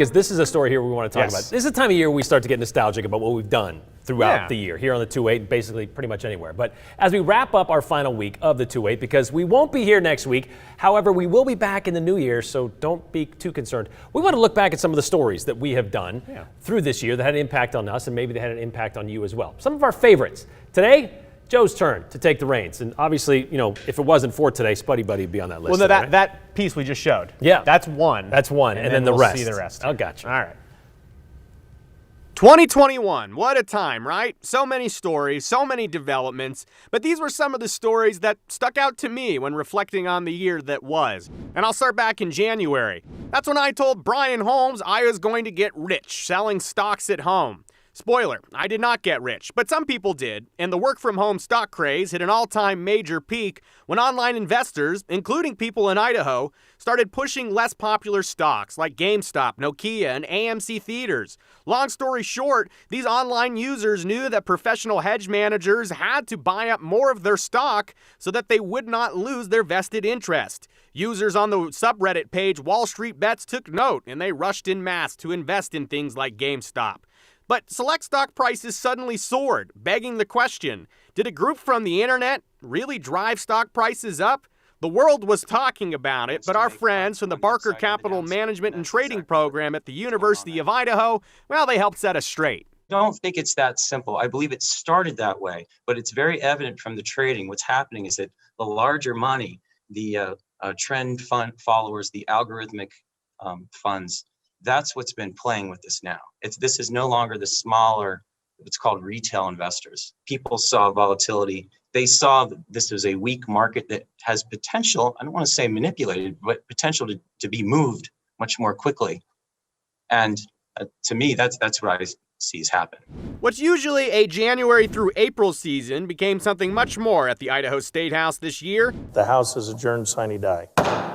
Because this is a story here we want to talk about. This is the time of year we start to get nostalgic about what we've done throughout the year here on the 208, basically pretty much anywhere. But as we wrap up our final week of the 208, because we won't be here next week, however, we will be back in the new year, so don't be too concerned. We want to look back at some of the stories that we have done through this year that had an impact on us, and maybe they had an impact on you as well. Some of our favorites. Today, Joe's turn to take the reins. And obviously, you know, if it wasn't for today, Spuddy Buddy would be on that list. Well, no, that piece we just showed. Yeah. That's one. That's one. And then the we'll rest. see the rest. I'll got you. All right. 2021, what a time, right? So many stories, so many developments, but these were some of the stories that stuck out to me when reflecting on the year that was. And I'll start back in January. That's when I told Brian Holmes I was going to get rich selling stocks at home. Spoiler, I did not get rich, but some people did, and the work-from-home stock craze hit an all-time major peak when online investors, including people in Idaho, started pushing less popular stocks like Gamestop, Nokia, and AMC Theaters. Long story short, these online users knew that professional hedge managers had to buy up more of their stock so that they would not lose their vested interest. Users on the subreddit page Wall Street Bets took note, and they rushed en masse to invest in things like GameStop. But select stock prices suddenly soared, begging the question, did a group from the internet really drive stock prices up? The world was talking about it, but our friends from the Barker Capital Management and Trading Program at the University of Idaho, well, they helped set us straight. I don't think it's that simple. I believe it started that way, but it's very evident from the trading. What's happening is that the larger money, the trend fund followers, the algorithmic funds, that's what's been playing with this now. This is no longer the smaller, what's called retail investors. People saw volatility. They saw that this was a weak market that has potential, I don't want to say manipulated, but potential to be moved much more quickly. And to me, that's what I see happen. What's usually a January through April season became something much more at the Idaho State House this year. The House is adjourned sine die.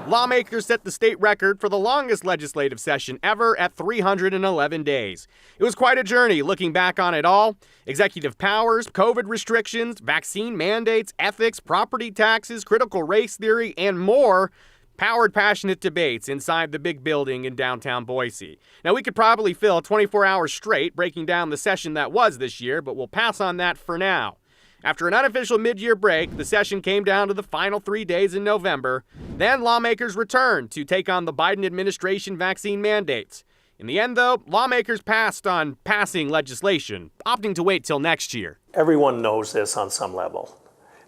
Lawmakers set the state record for the longest legislative session ever at 311 days. It was quite a journey looking back on it all. Executive powers, COVID restrictions, vaccine mandates, ethics, property taxes, critical race theory, and more powered passionate debates inside the big building in downtown Boise. Now, we could probably fill 24 hours straight breaking down the session that was this year, but we'll pass on that for now. After an unofficial mid-year break, the session came down to the final 3 days in November. Then lawmakers returned to take on the Biden administration vaccine mandates. In the end, though, lawmakers passed on passing legislation, opting to wait till next year. Everyone knows this on some level.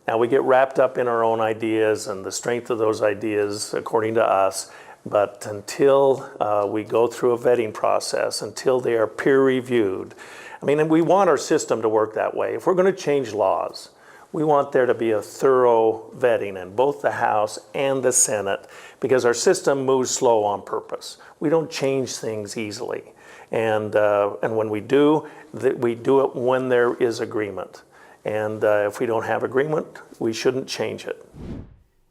Now, we get wrapped up in our own ideas and the strength of those ideas, according to us. But until we go through a vetting process, until they are peer-reviewed, I mean, and we want our system to work that way. If we're going to change laws, we want there to be a thorough vetting in both the House and the Senate, because our system moves slow on purpose. We don't change things easily. And when we do it when there is agreement. And if we don't have agreement, we shouldn't change it.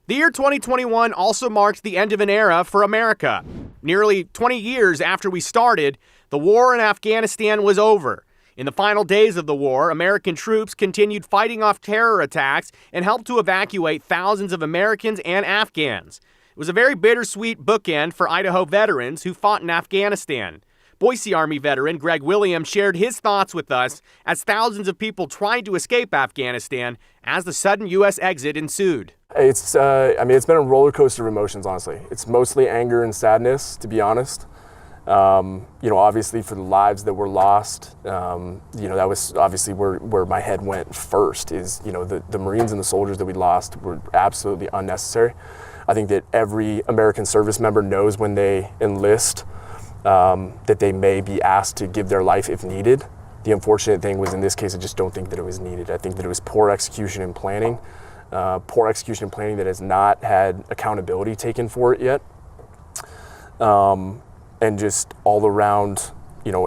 The year 2021 also marked the end of an era for America. Nearly 20 years after we started, the war in Afghanistan was over. In the final days of the war, American troops continued fighting off terror attacks and helped to evacuate thousands of Americans and Afghans. It was a very bittersweet bookend for Idaho veterans who fought in Afghanistan. Boise Army veteran Greg Williams shared his thoughts with us as thousands of people tried to escape Afghanistan as the sudden U.S. exit ensued. It's been a roller coaster of emotions, honestly. It's mostly anger and sadness, to be honest. Obviously for the lives that were lost, that was obviously where my head went first is, the Marines and the soldiers that we lost were absolutely unnecessary. I think that every American service member knows when they enlist that they may be asked to give their life if needed. The unfortunate thing was in this case, I just don't think that it was needed. I think that it was poor execution and planning that has not had accountability taken for it yet. And just all around,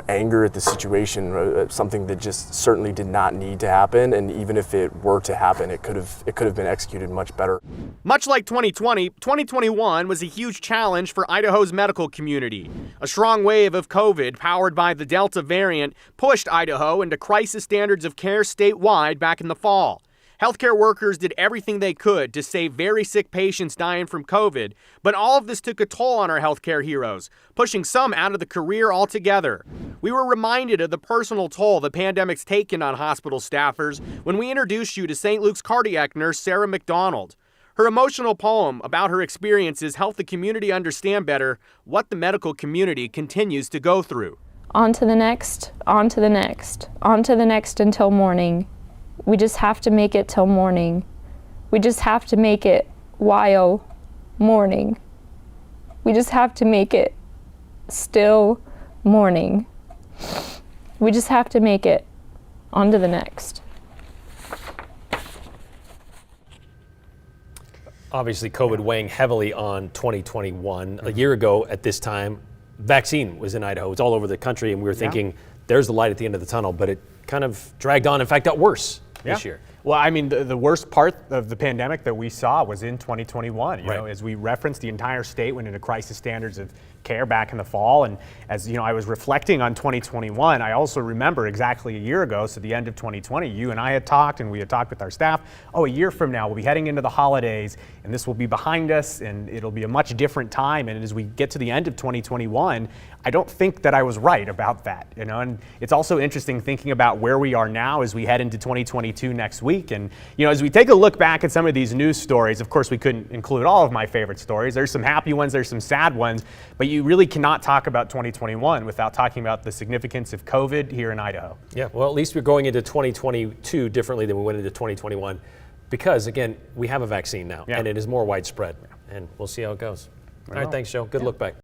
anger at the situation, something that just certainly did not need to happen. And even if it were to happen, it could have been executed much better. Much like 2020, 2021 was a huge challenge for Idaho's medical community. A strong wave of COVID, powered by the Delta variant, pushed Idaho into crisis standards of care statewide back in the fall. Healthcare workers did everything they could to save very sick patients dying from COVID, but all of this took a toll on our healthcare heroes, pushing some out of the career altogether. We were reminded of the personal toll the pandemic's taken on hospital staffers when we introduced you to St. Luke's cardiac nurse Sarah McDonald. Her emotional poem about her experiences helped the community understand better what the medical community continues to go through. On to the next, on to the next, on to the next until morning. We just have to make it till morning. We just have to make it while morning. We just have to make it still morning. We just have to make it on to the next. Obviously, COVID weighing heavily on 2021. A year ago at this time, vaccine was in Idaho. It's all over the country, and we were thinking, there's the light at the end of the tunnel, but it kind of dragged on. In fact, got worse this year. Well, I mean, the worst part of the pandemic that we saw was in 2021. You Right. know, as we referenced, the entire state went into crisis standards of care back in the fall. And as you know, I was reflecting on 2021. I also remember exactly a year ago, so the end of 2020, you and I had talked, and we had talked with our staff. Oh, a year from now, we'll be heading into the holidays, and this will be behind us, and it'll be a much different time. And as we get to the end of 2021, I don't think that I was right about that. You know, and it's also interesting thinking about where we are now as we head into 2022 next week. And you know, as we take a look back at some of these news stories, of course, we couldn't include all of my favorite stories. There's some happy ones, there's some sad ones, but you really cannot talk about 2021 without talking about the significance of COVID here in Idaho. Yeah, well, at least we're going into 2022 differently than we went into 2021 because, again, we have a vaccine now, and it is more widespread, and we'll see how it goes. All right, thanks, Joe. Good look back.